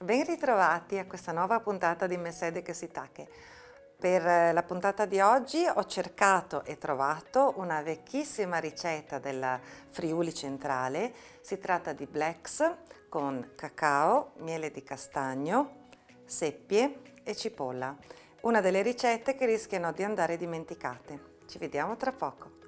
Ben ritrovati a questa nuova puntata di Mesede che si tacche. Per la puntata di oggi ho cercato e trovato una vecchissima ricetta della Friuli centrale. Si tratta di Blex con cacao, miele di castagno, seppie e cipolla. Una delle ricette che rischiano di andare dimenticate. Ci vediamo tra poco.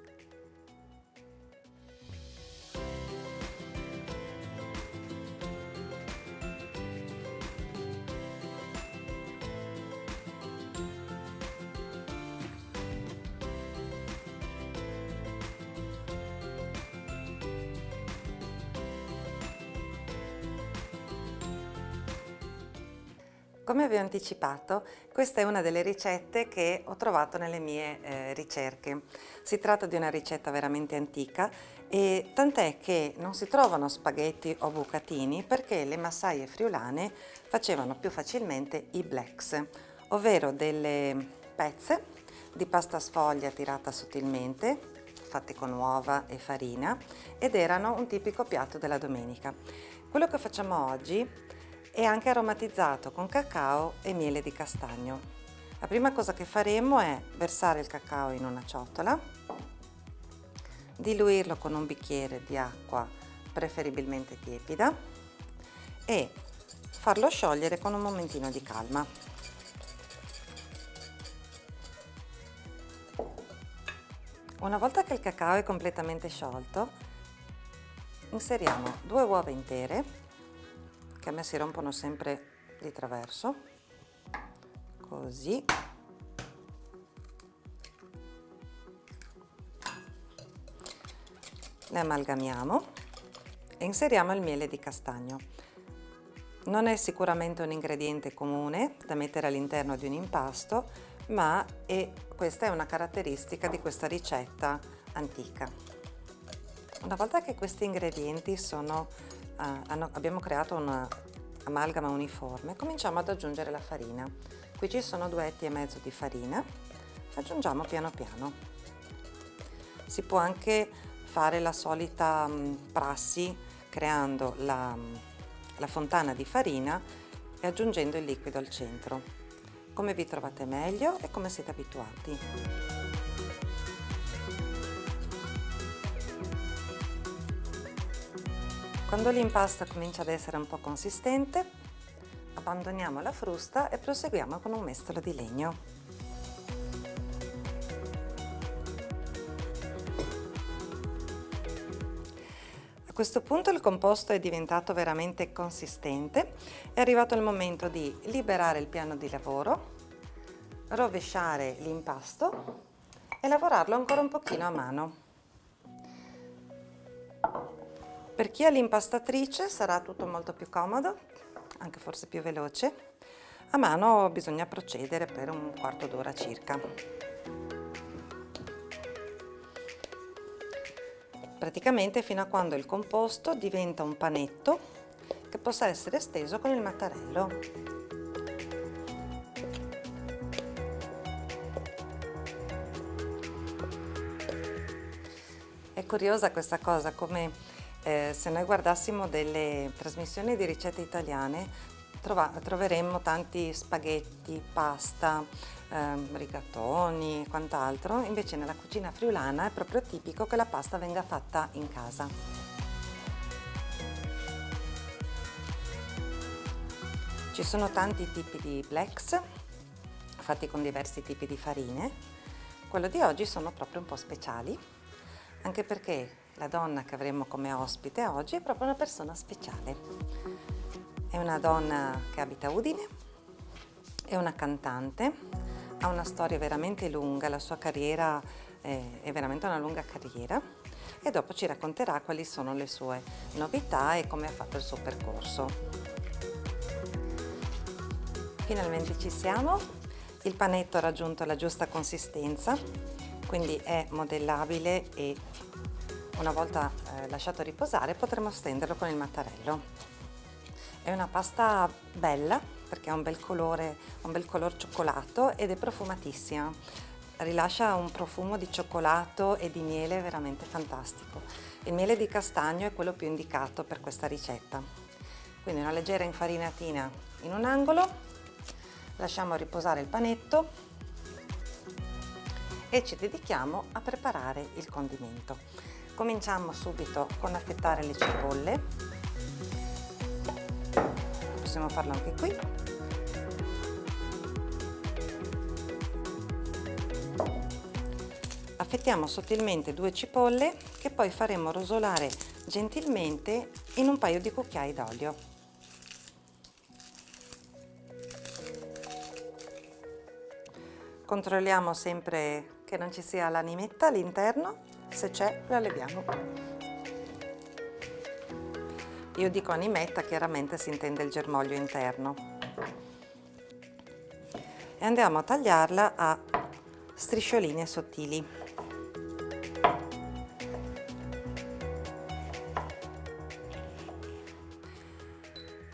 Come vi ho anticipato, questa è una delle ricette che ho trovato nelle mie ricerche. Si tratta di una ricetta veramente antica e tant'è che non si trovano spaghetti o bucatini perché le massaie friulane facevano più facilmente i bleks, ovvero delle pezze di pasta sfoglia tirata sottilmente, fatte con uova e farina, ed erano un tipico piatto della domenica. Quello che facciamo oggi è anche aromatizzato con cacao e miele di castagno. La prima cosa che faremo è versare il cacao in una ciotola, diluirlo con un bicchiere di acqua preferibilmente tiepida e farlo sciogliere con un momentino di calma. Una volta che il cacao è completamente sciolto, inseriamo 2 uova intere, che a me si rompono sempre di traverso, così. Le amalgamiamo e inseriamo il miele di castagno. Non è sicuramente un ingrediente comune da mettere all'interno di un impasto, ma questa è una caratteristica di questa ricetta antica. Una volta che questi ingredienti abbiamo creato un'amalgama uniforme, cominciamo ad aggiungere la farina. Qui ci sono 2 etti e mezzo di farina, aggiungiamo piano piano. Si può anche fare la solita prassi creando la fontana di farina e aggiungendo il liquido al centro. Come vi trovate meglio e come siete abituati. Quando l'impasto comincia ad essere un po' consistente, abbandoniamo la frusta e proseguiamo con un mestolo di legno. A questo punto il composto è diventato veramente consistente, è arrivato il momento di liberare il piano di lavoro, rovesciare l'impasto e lavorarlo ancora un pochino a mano. Per chi ha l'impastatrice sarà tutto molto più comodo, anche forse più veloce. A mano bisogna procedere per un quarto d'ora circa. Praticamente fino a quando il composto diventa un panetto che possa essere steso con il mattarello. È curiosa questa cosa, come se noi guardassimo delle trasmissioni di ricette italiane troveremmo tanti spaghetti, pasta, rigatoni e quant'altro, invece nella cucina friulana è proprio tipico che la pasta venga fatta in casa. Ci sono tanti tipi di bleks, fatti con diversi tipi di farine. Quello di oggi sono proprio un po' speciali, anche perché la donna che avremo come ospite oggi è proprio una persona speciale. È una donna che abita a Udine, è una cantante, ha una storia veramente lunga, la sua carriera è veramente una lunga carriera e dopo ci racconterà quali sono le sue novità e come ha fatto il suo percorso. Finalmente ci siamo, il panetto ha raggiunto la giusta consistenza, quindi è modellabile e una volta lasciato riposare potremo stenderlo con il mattarello. È una pasta bella perché ha un bel color cioccolato ed è profumatissima. Rilascia un profumo di cioccolato e di miele veramente fantastico. Il miele di castagno è quello più indicato per questa ricetta. Quindi una leggera infarinatina in un angolo, lasciamo riposare il panetto e ci dedichiamo a preparare il condimento. Cominciamo subito con affettare le cipolle, possiamo farlo anche qui. Affettiamo sottilmente 2 cipolle che poi faremo rosolare gentilmente in un paio di cucchiai d'olio. Controlliamo sempre che non ci sia l'animetta all'interno, se c'è la leviamo. Io dico animetta, chiaramente si intende il germoglio interno. E andiamo a tagliarla a striscioline sottili.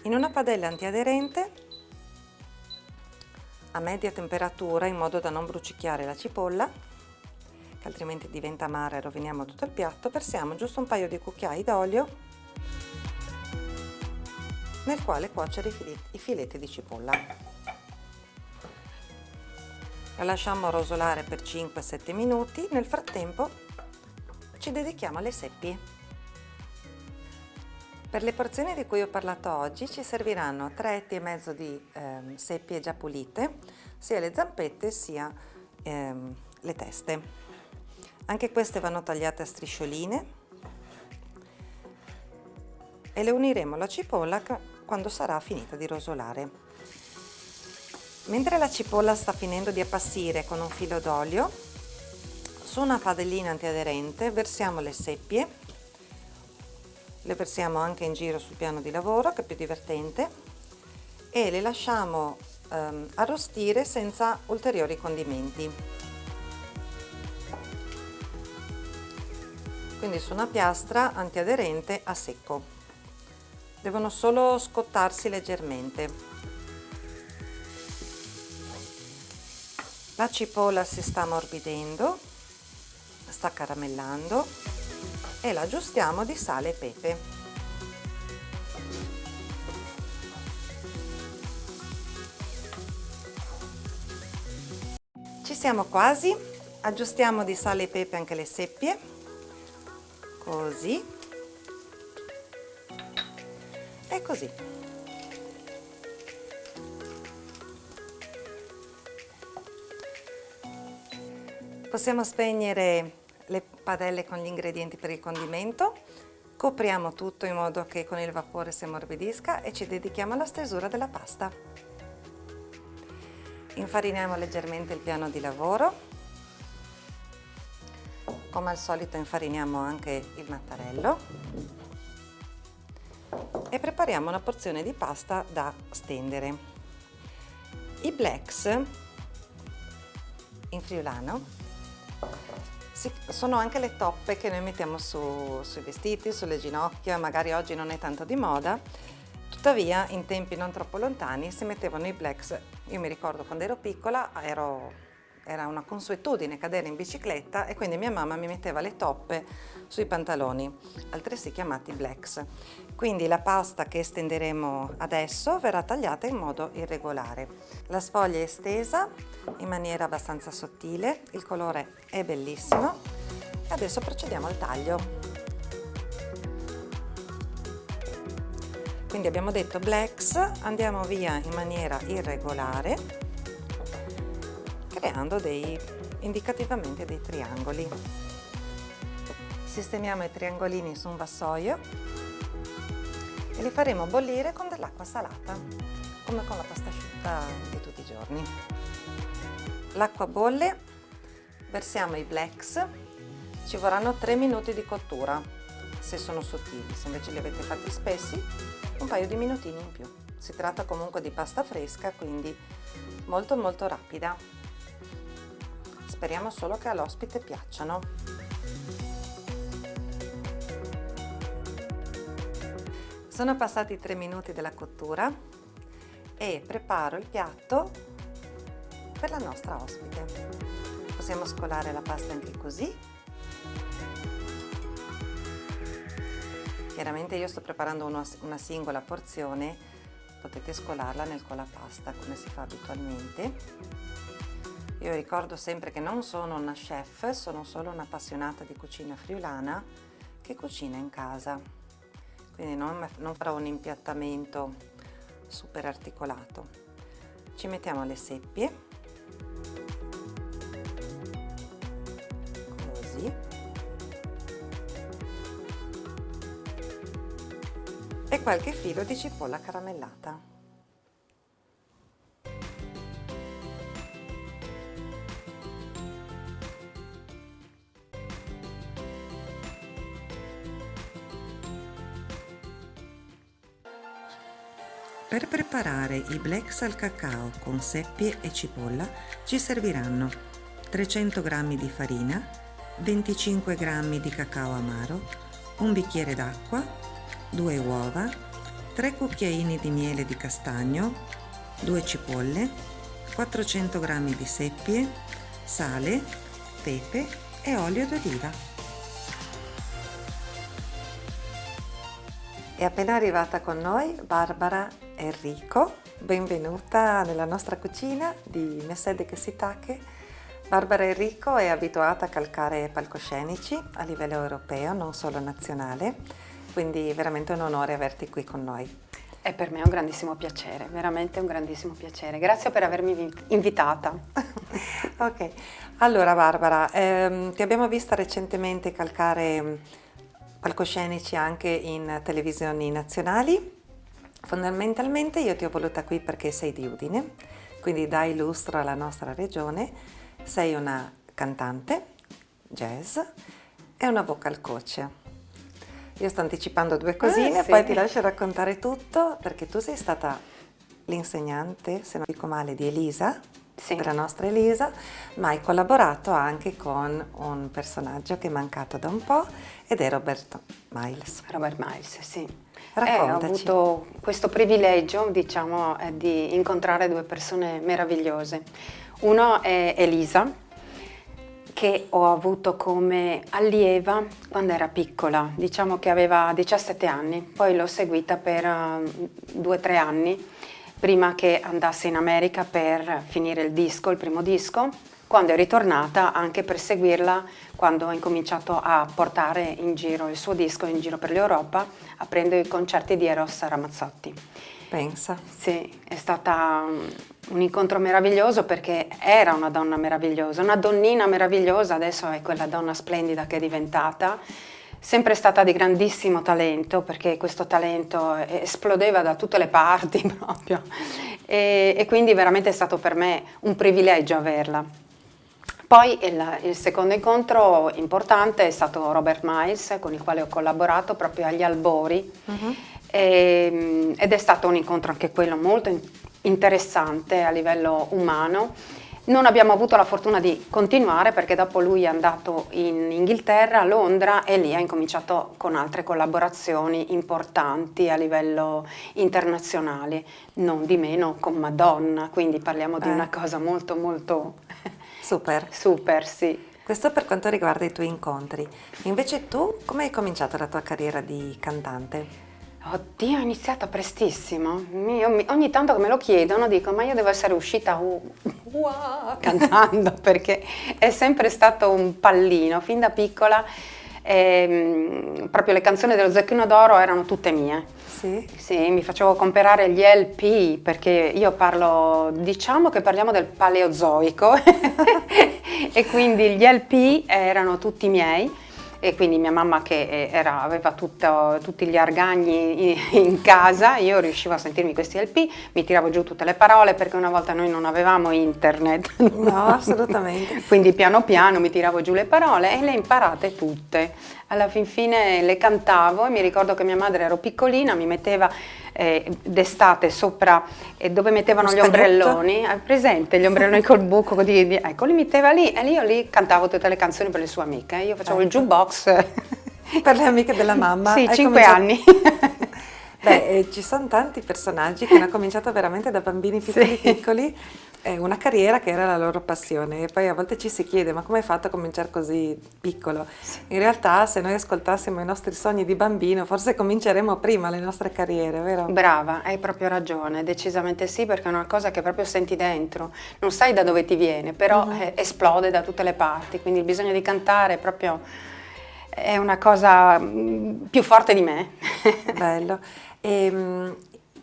In una padella antiaderente a media temperatura, in modo da non brucicchiare la cipolla, che altrimenti diventa amara e roviniamo tutto il piatto, versiamo giusto un paio di cucchiai d'olio nel quale cuocere i filetti di cipolla. La lasciamo rosolare per 5-7 minuti, nel frattempo ci dedichiamo alle seppie. Per le porzioni di cui ho parlato oggi ci serviranno 3 etti e mezzo di seppie già pulite, sia le zampette sia le teste. Anche queste vanno tagliate a striscioline e le uniremo alla cipolla quando sarà finita di rosolare. Mentre la cipolla sta finendo di appassire con un filo d'olio, su una padellina antiaderente versiamo le seppie. Le versiamo anche in giro sul piano di lavoro, che è più divertente, e le lasciamo arrostire senza ulteriori condimenti. Quindi su una piastra antiaderente a secco. Devono solo scottarsi leggermente. La cipolla si sta ammorbidendo, sta caramellando, e la aggiustiamo di sale e pepe. Ci siamo quasi, aggiustiamo di sale e pepe anche le seppie, così e così. Possiamo spegnere le padelle con gli ingredienti per il condimento, copriamo tutto in modo che con il vapore si ammorbidisca e ci dedichiamo alla stesura della pasta. Infariniamo leggermente il piano di lavoro, come al solito infariniamo anche il mattarello e prepariamo una porzione di pasta da stendere. I blacks in friulano sono anche le toppe che noi mettiamo sui vestiti, sulle ginocchia, magari oggi non è tanto di moda, tuttavia in tempi non troppo lontani si mettevano i blacks. Io mi ricordo quando ero piccola era una consuetudine cadere in bicicletta e quindi mia mamma mi metteva le toppe sui pantaloni, altresì chiamati blacks. Quindi la pasta che stenderemo adesso verrà tagliata in modo irregolare. La sfoglia è stesa in maniera abbastanza sottile, il colore è bellissimo e adesso procediamo al taglio. Quindi abbiamo detto blacks, andiamo via in maniera irregolare, creando indicativamente dei triangoli. Sistemiamo i triangolini su un vassoio e li faremo bollire con dell'acqua salata, come con la pasta asciutta di tutti i giorni. L'acqua bolle, versiamo i blacks, ci vorranno 3 minuti di cottura se sono sottili, se invece li avete fatti spessi un paio di minutini in più. Si tratta comunque di pasta fresca, quindi molto molto rapida. Speriamo solo che all'ospite piacciono. Sono passati 3 minuti della cottura e preparo il piatto per la nostra ospite. Possiamo scolare la pasta anche così Chiaramente io sto preparando una singola porzione, potete scolarla nel colapasta come si fa abitualmente. Io ricordo sempre che non sono una chef, sono solo un'appassionata di cucina friulana che cucina in casa, quindi non farò un impiattamento super articolato. Ci mettiamo le seppie, così, e qualche filo di cipolla caramellata. Per preparare i Blacks al cacao con seppie e cipolla ci serviranno 300 g di farina, 25 g di cacao amaro, un bicchiere d'acqua, 2 uova, 3 cucchiaini di miele di castagno, 2 cipolle, 400 g di seppie, sale, pepe e olio d'oliva. È appena arrivata con noi Barbara Enrico, benvenuta nella nostra cucina di Messè de Kesitake. Barbara Enrico è abituata a calcare palcoscenici a livello europeo, non solo nazionale, quindi veramente un onore averti qui con noi. È per me un grandissimo piacere, veramente un grandissimo piacere. Grazie per avermi invitata. Ok, allora Barbara, ti abbiamo vista recentemente calcare palcoscenici anche in televisioni nazionali. Fondamentalmente io ti ho voluta qui perché sei di Udine, quindi dai lustro alla nostra regione, sei una cantante, jazz e una vocal coach. Io sto anticipando 2 cosine, sì. Poi ti lascio raccontare tutto, perché tu sei stata l'insegnante, se non dico male, di Elisa, Sì. della nostra Elisa, ma hai collaborato anche con un personaggio che è mancato da un po' ed è Robert Miles. Robert Miles, sì. Raccontaci. Ho avuto questo privilegio, diciamo, di incontrare 2 persone meravigliose. Uno è Elisa, che ho avuto come allieva quando era piccola, diciamo che aveva 17 anni, poi l'ho seguita per 2-3 anni, prima che andasse in America per finire il primo disco, quando è ritornata anche per seguirla quando ha incominciato a portare in giro il suo disco in giro per l'Europa, aprendo i concerti di Eros Ramazzotti. Pensa. Sì, è stata un incontro meraviglioso perché era una donna meravigliosa, una donnina meravigliosa, adesso è quella donna splendida che è diventata. Sempre stata di grandissimo talento, perché questo talento esplodeva da tutte le parti proprio, e quindi veramente è stato per me un privilegio averla. Poi il secondo incontro importante è stato Robert Miles, con il quale ho collaborato proprio agli albori, ed è stato un incontro anche quello molto interessante a livello umano. Non abbiamo avuto la fortuna di continuare perché dopo lui è andato in Inghilterra, a Londra, e lì ha incominciato con altre collaborazioni importanti a livello internazionale, non di meno con Madonna, quindi parliamo di una cosa molto molto super, sì. Questo per quanto riguarda i tuoi incontri. Invece tu, come hai cominciato la tua carriera di cantante? Oddio, è iniziata prestissimo. Ogni tanto che me lo chiedono dico, ma io devo essere uscita cantando, perché è sempre stato un pallino. Fin da piccola proprio le canzoni dello Zecchino d'Oro erano tutte mie. Sì? Sì, mi facevo comprare gli LP, perché io diciamo che parliamo del Paleozoico, e quindi gli LP erano tutti miei. E quindi mia mamma che aveva tutti gli argagni in casa, io riuscivo a sentirmi questi LP, mi tiravo giù tutte le parole perché una volta noi non avevamo internet. No, assolutamente. Quindi piano piano mi tiravo giù le parole e le imparate tutte. Alla fin fine le cantavo e mi ricordo che mia madre, ero piccolina, mi metteva d'estate sopra dove mettevano gli ombrelloni, hai presente gli ombrelloni col buco, ecco, li metteva lì e io lì cantavo tutte le canzoni per le sue amiche, io facevo il jukebox per le amiche della mamma. sì, 5 anni. Beh, ci sono tanti personaggi che hanno cominciato veramente da bambini piccoli Sì. piccoli, una carriera che era la loro passione e poi a volte ci si chiede ma come hai fatto a cominciare così piccolo? In realtà se noi ascoltassimo i nostri sogni di bambino forse cominceremmo prima le nostre carriere, vero? Brava, hai proprio ragione, decisamente sì, perché è una cosa che proprio senti dentro, non sai da dove ti viene, però esplode da tutte le parti, quindi il bisogno di cantare è una cosa più forte di me. Bello.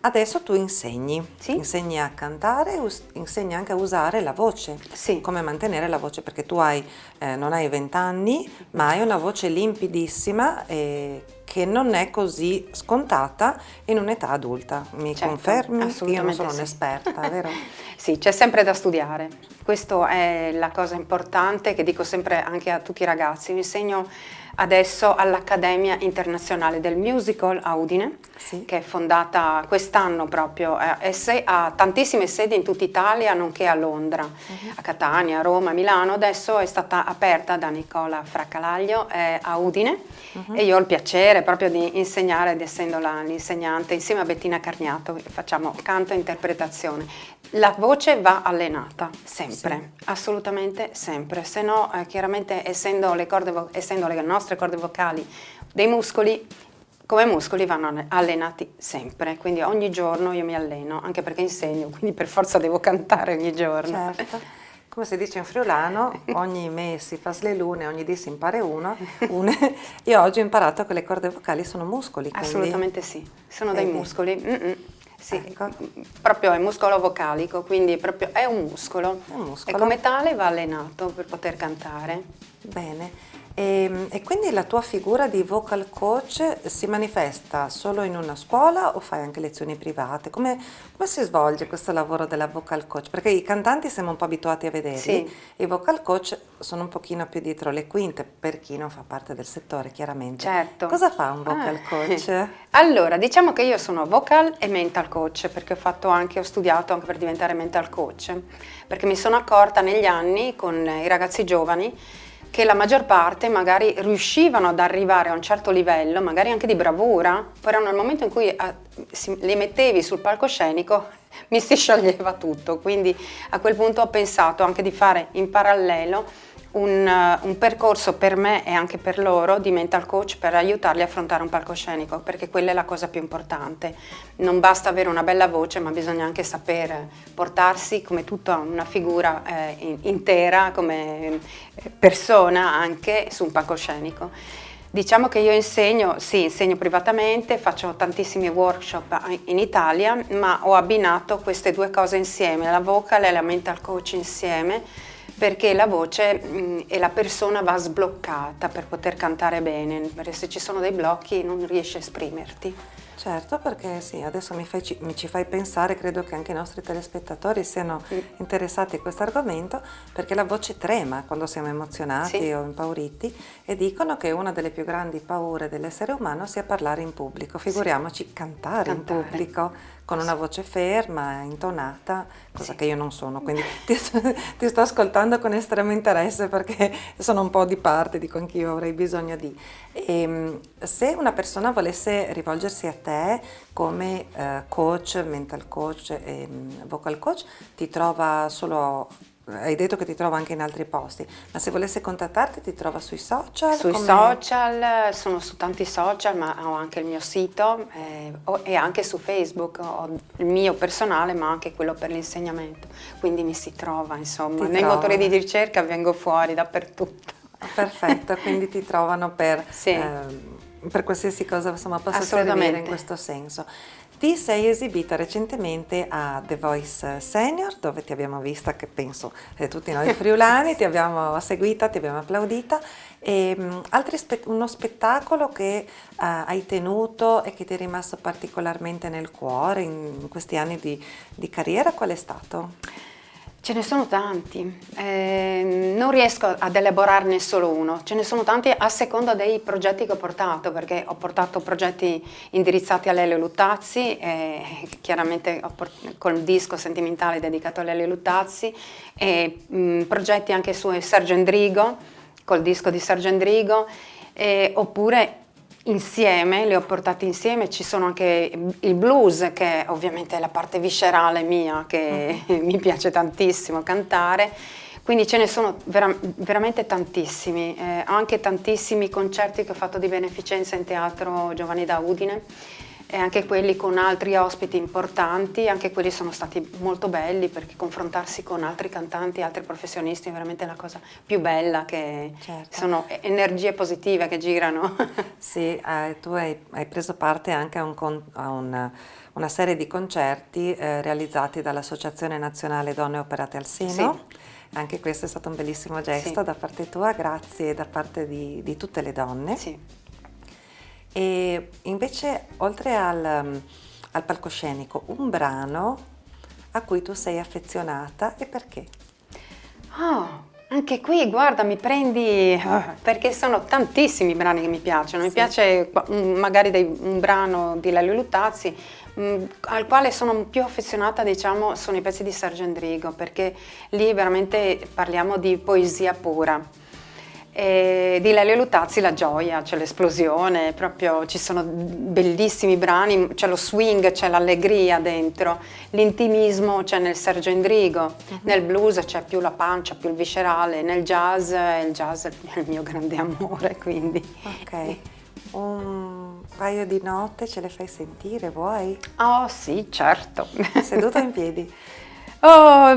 Adesso tu insegni, Sì? insegni a cantare, insegni anche a usare la voce, Sì. come mantenere la voce, perché tu non hai 20 anni, ma hai una voce limpidissima che non è così scontata in un'età adulta. Mi Certo, confermi? Io non assolutamente sono sì. un'esperta, vero? Sì, c'è sempre da studiare. Questa è la cosa importante che dico sempre anche a tutti i ragazzi. Io insegno adesso all'Accademia Internazionale del Musical a Udine, Sì. che è fondata quest'anno proprio, ha tantissime sedi in tutta Italia, nonché a Londra, a Catania, a Roma, a Milano. Adesso è stata aperta da Nicola Fraccalaglio a Udine e io ho il piacere proprio di insegnare, ed essendo l'insegnante, insieme a Bettina Carniato, facciamo canto e interpretazione. La voce va allenata, sempre, assolutamente sempre, se no chiaramente essendo le nostre corde vocali dei muscoli, come muscoli vanno allenati sempre, quindi ogni giorno io mi alleno, anche perché insegno, quindi per forza devo cantare ogni giorno. Certo. Come si dice in friulano, ogni mese si fa le lune, ogni dì si impara una. Io oggi ho imparato che le corde vocali sono muscoli, quindi. Assolutamente sì, sono dei Vedi? muscoli. Sì, Ecco. proprio è muscolo vocalico, quindi proprio è un muscolo È un muscolo. e come tale va allenato per poter cantare. Bene. E quindi la tua figura di vocal coach si manifesta solo in una scuola o fai anche lezioni private? Come si svolge questo lavoro della vocal coach? Perché i cantanti siamo un po' abituati a vederli, Sì. i vocal coach sono un pochino più dietro le quinte per chi non fa parte del settore, chiaramente. Certo. Cosa fa un vocal coach? Allora, diciamo che io sono vocal e mental coach, perché ho studiato anche per diventare mental coach, perché mi sono accorta negli anni con i ragazzi giovani che la maggior parte magari riuscivano ad arrivare a un certo livello, magari anche di bravura, però nel momento in cui li mettevi sul palcoscenico mi si scioglieva tutto, quindi a quel punto ho pensato anche di fare in parallelo un percorso per me e anche per loro di mental coach per aiutarli a affrontare un palcoscenico, perché quella è la cosa più importante. Non basta avere una bella voce, ma bisogna anche saper portarsi come tutta una figura intera, come persona anche su un palcoscenico. Diciamo che io insegno privatamente, faccio tantissimi workshop in Italia, ma ho abbinato queste due cose insieme, la vocal e la mental coach insieme, perché la voce e la persona va sbloccata per poter cantare bene, perché se ci sono dei blocchi non riesci a esprimerti. Certo, perché sì, adesso mi ci fai pensare, credo che anche i nostri telespettatori siano interessati a questo argomento, perché la voce trema quando siamo emozionati Sì. o impauriti e dicono che una delle più grandi paure dell'essere umano sia parlare in pubblico, figuriamoci cantare in Cantare. pubblico con una voce ferma, intonata, cosa che io non sono, quindi ti sto ascoltando con estremo interesse perché sono un po' di parte, dico anch'io avrei bisogno di. Se una persona volesse rivolgersi a te come coach, mental coach e vocal coach, ti trova solo, hai detto che ti trova anche in altri posti, ma se volesse contattarti ti trova sui social? Sui social, sono su tanti social, ma ho anche il mio sito e anche su Facebook, ho il mio personale, ma anche quello per l'insegnamento, quindi mi si trova, insomma, nei motori di ricerca vengo fuori dappertutto. Perfetto, quindi ti trovano per Sì. Per qualsiasi cosa insomma possa Assolutamente. servire in questo senso. Ti sei esibita recentemente a The Voice Senior, dove ti abbiamo vista, che penso tutti noi friulani, ti abbiamo seguita, ti abbiamo applaudita. E, uno spettacolo che hai tenuto e che ti è rimasto particolarmente nel cuore in questi anni di carriera, qual è stato? Ce ne sono tanti, non riesco ad elaborarne solo uno, ce ne sono tanti a seconda dei progetti che ho portato, perché ho portato progetti indirizzati a Lelio Luttazzi, chiaramente col disco sentimentale dedicato a Lelio Luttazzi, e progetti anche su Sergio Endrigo, col disco di Sergio Endrigo, oppure insieme, li ho portati insieme. Ci sono anche il blues, che ovviamente è la parte viscerale mia, che mi piace tantissimo cantare. Quindi ce ne sono veramente tantissimi, ho anche tantissimi concerti che ho fatto di beneficenza in Teatro Giovanni da Udine, e anche quelli con altri ospiti importanti, anche quelli sono stati molto belli, perché confrontarsi con altri cantanti, altri professionisti è veramente la cosa più bella, che Certo. sono energie positive che girano. Sì, tu hai preso parte anche a una serie di concerti realizzati dall'Associazione Nazionale Donne Operate al Seno. Sì. Anche questo è stato un bellissimo gesto Sì. da parte tua, grazie da parte di tutte le donne. Sì. E invece, oltre al palcoscenico, un brano a cui tu sei affezionata e perché? Oh, anche qui, guarda, mi prendi, perché sono tantissimi brani che mi piacciono. Mi Sì. piace magari un brano di Lelio Luttazzi, al quale sono più affezionata, diciamo, sono i pezzi di Sergio Endrigo, perché lì veramente parliamo di poesia pura. E di Lelio Luttazzi la gioia, c'è l'esplosione, proprio ci sono bellissimi brani, c'è lo swing, c'è l'allegria dentro, l'intimismo c'è nel Sergio Endrigo, nel blues c'è più la pancia, più il viscerale, nel jazz, il jazz è il mio grande amore, quindi. Ok, un paio di note ce le fai sentire, vuoi? Oh sì, certo. Seduta o in piedi? Oh,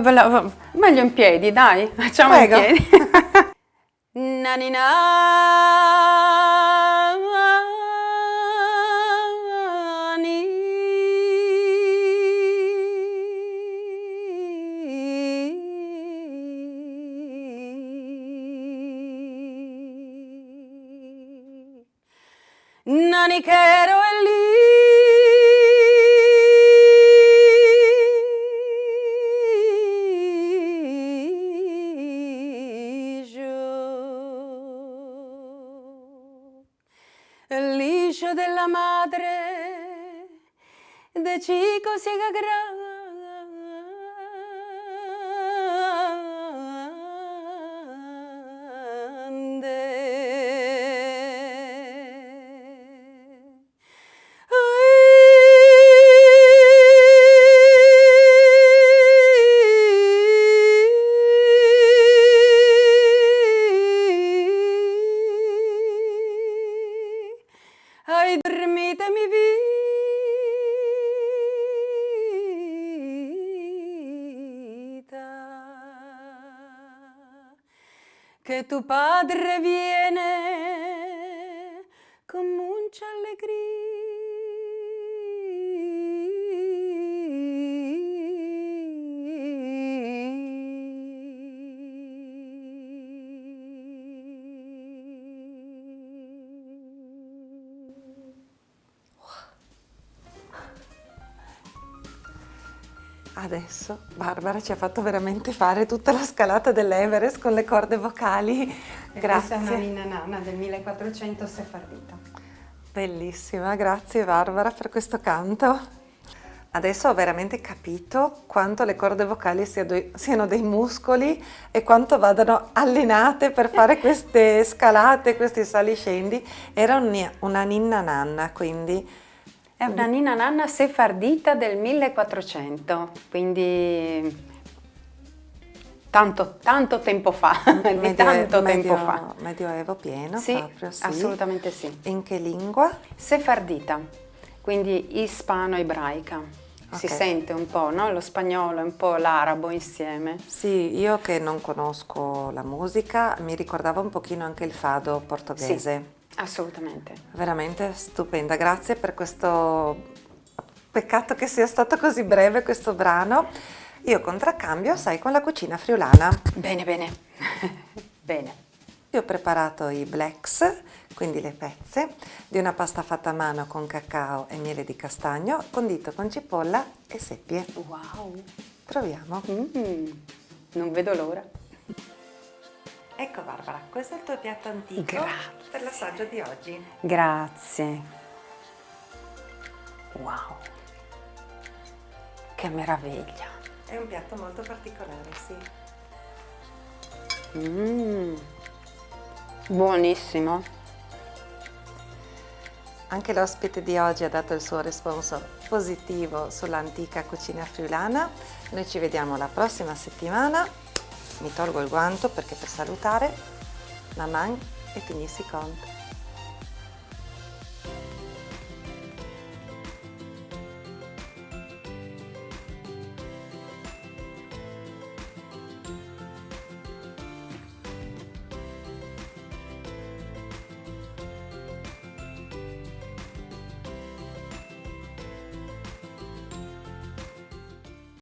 meglio in piedi, dai, facciamo Prego. in piedi. Nanina. Nanichero è liscio della madre de chico siga ai dormitemi vita, che tu padre viene con mucha Adesso Barbara ci ha fatto veramente fare tutta la scalata dell'Everest con le corde vocali. Questa è una Grazie. ninna nanna del 1400 sefardita. Bellissima, grazie Barbara per questo canto. Adesso ho veramente capito quanto le corde vocali siano dei muscoli e quanto vadano allenate per fare queste scalate, questi saliscendi. Era una ninna nanna, quindi È una ninna nanna sefardita del 1400, quindi tanto tempo fa, di tanto tempo fa. Medioevo pieno, Sì, proprio, sì. assolutamente sì. In che lingua? Sefardita, quindi ispano-ebraica. Si Ok. sente un po', no? Lo spagnolo e un po' l'arabo insieme. Sì, io che non conosco la musica, mi ricordava un pochino anche il fado portoghese. Sì, assolutamente. Veramente stupenda, grazie per questo. Peccato che sia stato così breve questo brano. Io contraccambio, sai, con la cucina friulana. Bene, bene. Bene. Io ho preparato i blacks, quindi le pezze, di una pasta fatta a mano con cacao e miele di castagno, condito con cipolla e seppie. Wow. Proviamo. Non vedo l'ora. Ecco Barbara, questo è il tuo piatto antico Grazie. per l'assaggio di oggi. Grazie. Wow. Che meraviglia. È un piatto molto particolare, sì. Buonissimo. Anche l'ospite di oggi ha dato il suo responso positivo sull'antica cucina friulana. Noi ci vediamo la prossima settimana. Mi tolgo il guanto perché per salutare, Maman e Finissi Conte.